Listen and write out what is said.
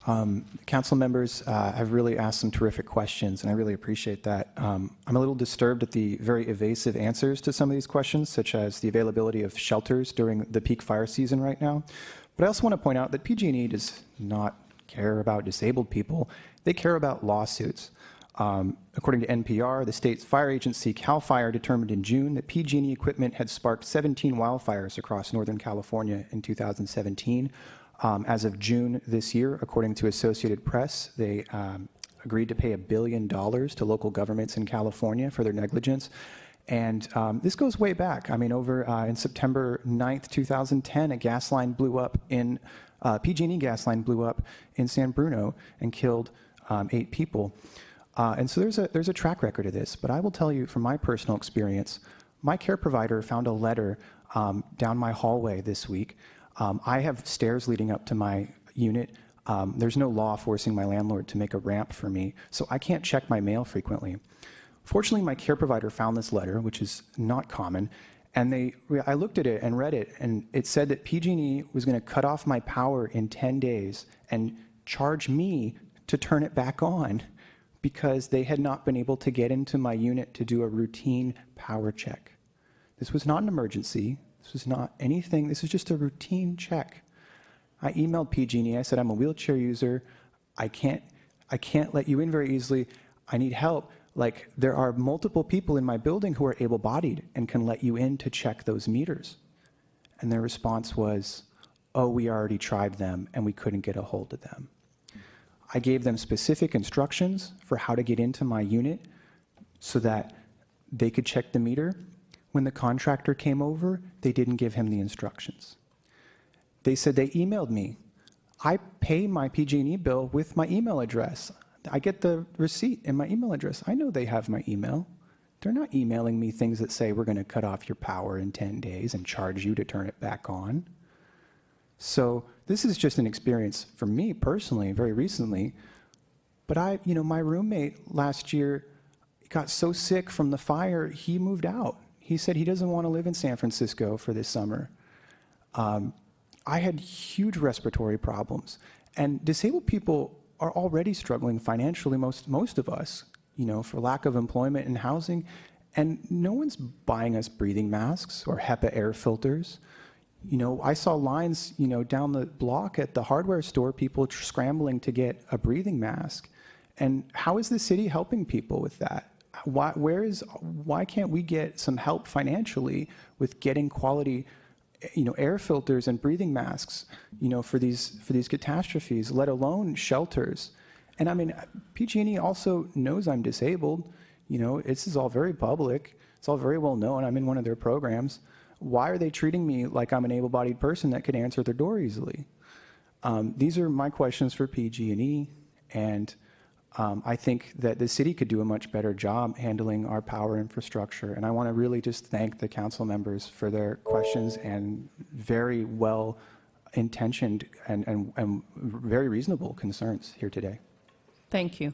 Council members have really asked some terrific questions, and I really appreciate that. I'm a little disturbed at the very evasive answers to some of these questions, such as the availability of shelters during the peak fire season right now. But I also want to point out that PG&E does not care about disabled people. They care about lawsuits. According to NPR, the state's fire agency, CAL FIRE, determined in June that PG&E equipment had sparked 17 wildfires across Northern California in 2017. As of June this year, according to Associated Press, they agreed to pay $1 billion to local governments in California for their negligence. And this goes way back. I mean, over in September 9th, 2010, a gas line blew up in, PG&E gas line blew up in San Bruno and killed 8 people. And so there's a track record of this. But I will tell you from my personal experience, my care provider found a letter down my hallway this week. I have stairs leading up to my unit. There's no law forcing my landlord to make a ramp for me, so I can't check my mail frequently. Fortunately, my care provider found this letter, which is not common, and I looked at it and read it, and it said that PG&E was going to cut off my power in 10 days and charge me to turn it back on because they had not been able to get into my unit to do a routine power check. This was not an emergency. This was not anything. This is just a routine check. I emailed PG&E. I said, I'm a wheelchair user. I can't let you in very easily. I need help. Like, there are multiple people in my building who are able-bodied and can let you in to check those meters. And their response was, oh, we already tried them and we couldn't get a hold of them. I gave them specific instructions for how to get into my unit so that they could check the meter. When the contractor came over, they didn't give him the instructions. They said they emailed me. I pay my PG&E bill with my email address. I get the receipt in my email address. I know they have my email. They're not emailing me things that say we're going to cut off your power in 10 days and charge you to turn it back on. So this is just an experience for me personally, very recently. But my roommate last year got so sick from the fire, he moved out. He said he doesn't want to live in San Francisco for this summer. I had huge respiratory problems. And disabled people are already struggling financially, most of us, for lack of employment and housing. And no one's buying us breathing masks or HEPA air filters. I saw lines, down the block at the hardware store, people scrambling to get a breathing mask. And how is the city helping people with that? Why can't we get some help financially with getting quality, air filters and breathing masks, for these catastrophes, let alone shelters? And I mean, PG&E also knows I'm disabled. This is all very public. It's all very well known. I'm in one of their programs. Why are they treating me like I'm an able-bodied person that could answer their door easily? These are my questions for PG&E, and I think that the city could do a much better job handling our power infrastructure. And I want to really just thank the council members for their questions and very well-intentioned and very reasonable concerns here today. Thank you.